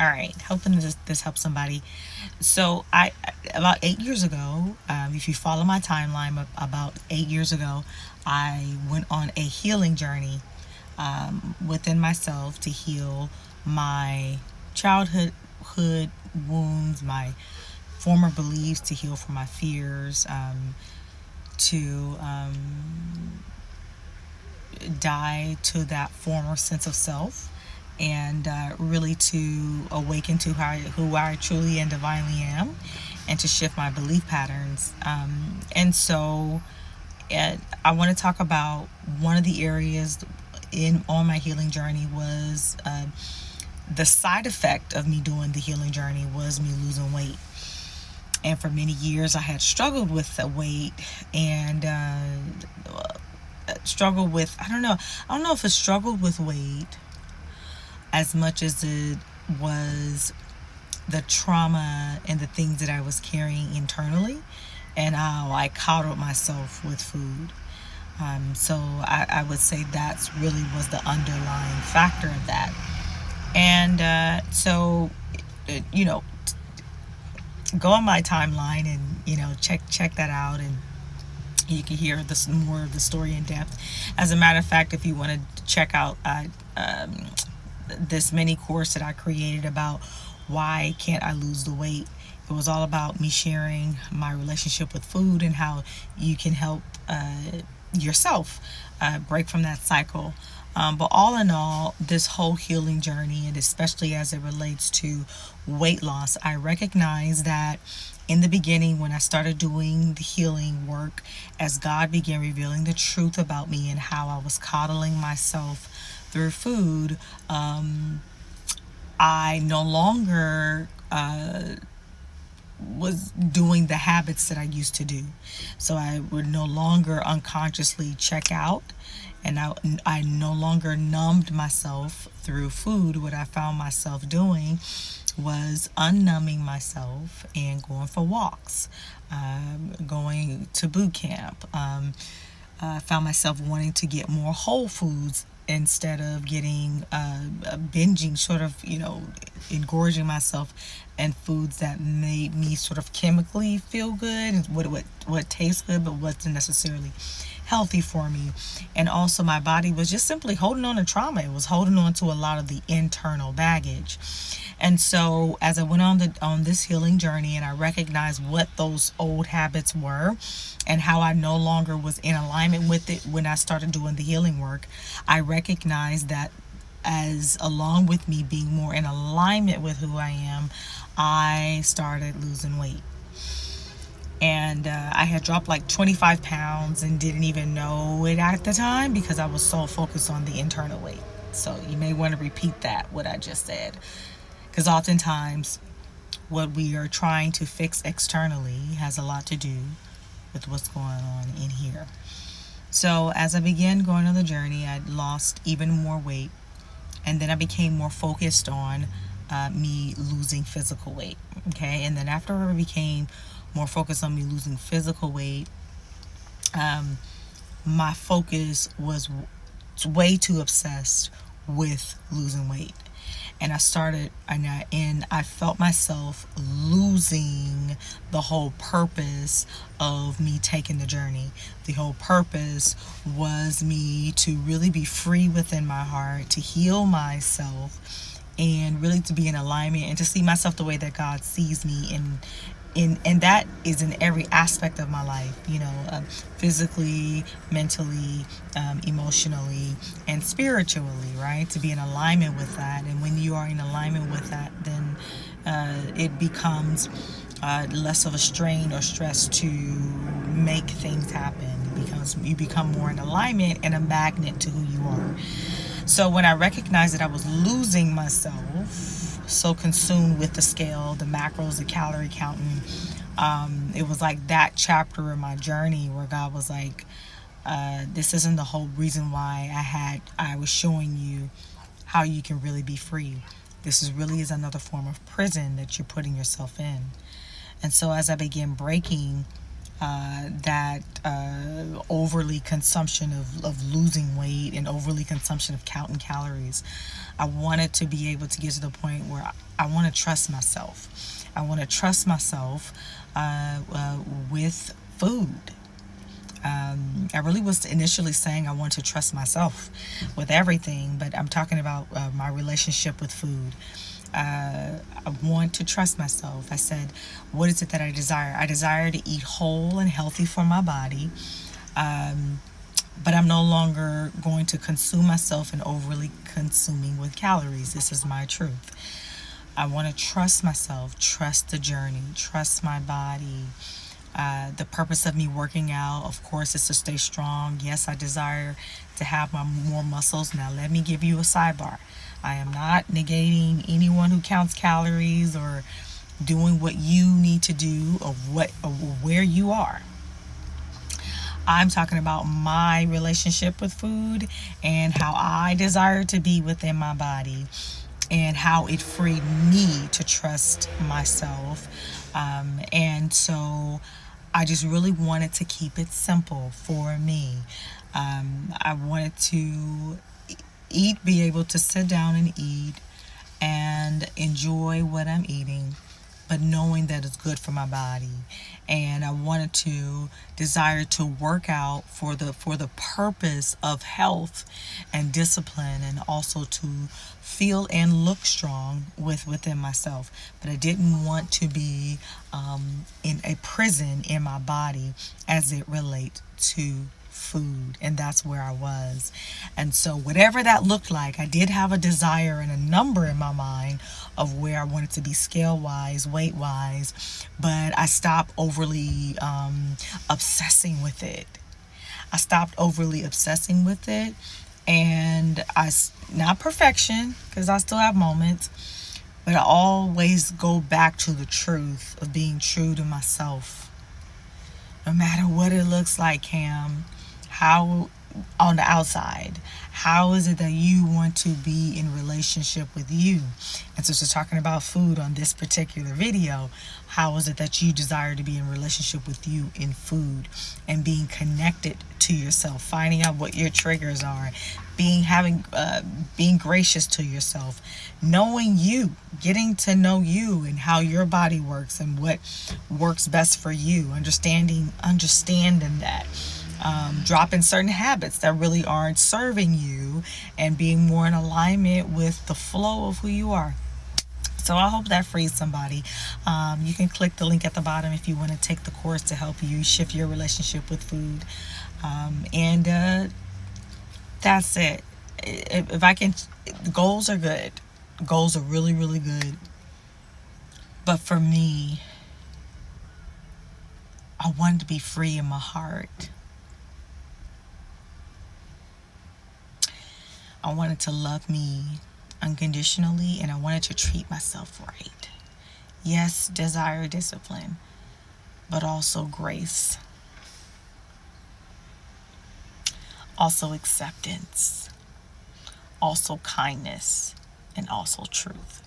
All right, hoping this helps somebody. So about 8 years ago, if you follow my timeline, about 8 years ago, I went on a healing journey within myself to heal my childhood wounds, my former beliefs, to heal from my fears, to die to that former sense of self, and really to awaken to who I truly and divinely am, and to shift my belief patterns. And so I want to talk about one of the areas in on my healing journey was the side effect of me doing the healing journey was me losing weight. And for many years, I had struggled with the weight, and struggled with, I don't know if it struggled with weight as much as it was the trauma and the things that I was carrying internally, and how I coddled myself with food. So I would say that's really was the underlying factor of that. And you know, go on my timeline and check that out, and you can hear this more of the story in depth. As a matter of fact, if you want to check out this mini course that I created about why can't I lose the weight, it was all about me sharing my relationship with food and how you can help yourself break from that cycle. But all in all, this whole healing journey, and especially as it relates to weight loss, I recognize that in the beginning, when I started doing the healing work, as God began revealing the truth about me and how I was coddling myself through food, I no longer was doing the habits that I used to do. So I would no longer unconsciously check out, and I no longer numbed myself through food. What I found myself doing was unnumbing myself and going for walks, going to boot camp. I found myself wanting to get more whole foods instead of getting binging, sort of, engorging myself in foods that made me sort of chemically feel good, and what tastes good but wasn't necessarily healthy for me. And also my body was just simply holding on to trauma. It was holding on to a lot of the internal baggage. And so as I went on this healing journey, and I recognized what those old habits were and how I no longer was in alignment with it when I started doing the healing work, I recognized that, as along with me being more in alignment with who I am, I started losing weight. And I had dropped like 25 pounds and didn't even know it at the time, because I was so focused on the internal weight. So you may want to repeat that, what I just said, because oftentimes what we are trying to fix externally has a lot to do with what's going on in here. So as I began going on the journey, I lost even more weight, and then I became more focused on me losing physical weight. Okay, and then after I became more focused on me losing physical weight, my focus was way too obsessed with losing weight. And I felt myself losing the whole purpose of me taking the journey. The whole purpose was me to really be free within my heart, to heal myself, and really to be in alignment and to see myself the way that God sees me, and that is in every aspect of my life, physically, mentally, emotionally, and spiritually, right? To be in alignment with that. And when you are in alignment with that, then it becomes less of a strain or stress to make things happen. You become more in alignment and a magnet to who you are. So when I recognized that I was losing myself, so consumed with the scale, the macros, the calorie counting, it was like that chapter in my journey where God was like, this isn't the whole reason why I was showing you how you can really be free. This is another form of prison that you're putting yourself in. And so as I began breaking that overly consumption of losing weight and overly consumption of counting calories. I wanted to be able to get to the point where I want to trust myself. I want to trust myself with food. I really was initially saying I want to trust myself with everything, but I'm talking about my relationship with food. I want to trust myself. I said, what is it that I desire? I desire to eat whole and healthy for my body, but I'm no longer going to consume myself and overly consuming with calories. This is my truth. I want to trust myself, trust the journey, trust my body. The purpose of me working out, of course, is to stay strong. Yes, I desire to have more muscles. Now, let me give you a sidebar. I am not negating anyone who counts calories or doing what you need to do or where you are. I'm talking about my relationship with food and how I desire to be within my body and how it freed me to trust myself. And so I just really wanted to keep it simple for me. I wanted to be able to sit down and eat and enjoy what I'm eating, but knowing that it's good for my body. And I wanted to desire to work out for the purpose of health and discipline, and also to feel and look strong within myself. But I didn't want to be in a prison in my body as it relates to food, and that's where I was. And so whatever that looked like, I did have a desire and a number in my mind of where I wanted to be scale wise, weight wise, but I stopped overly obsessing with it. I stopped overly obsessing with it, and not perfection, because I still have moments, but I always go back to the truth of being true to myself. No matter what it looks like, Cam, how on the outside, how is it that you want to be in relationship with you? And so she's talking about food on this particular video. How is it that you desire to be in relationship with you in food and being connected to yourself, finding out what your triggers are, being gracious to yourself, knowing you, getting to know you and how your body works and what works best for you, understanding that. Dropping certain habits that really aren't serving you and being more in alignment with the flow of who you are. So I hope that frees somebody. You can click the link at the bottom if you want to take the course to help you shift your relationship with food. And that's it. If I can, goals are good. Goals are really, really good. But for me, I wanted to be free in my heart. I wanted to love me unconditionally, and I wanted to treat myself right. Yes, desire discipline, but also grace. Also acceptance. Also kindness, and also truth.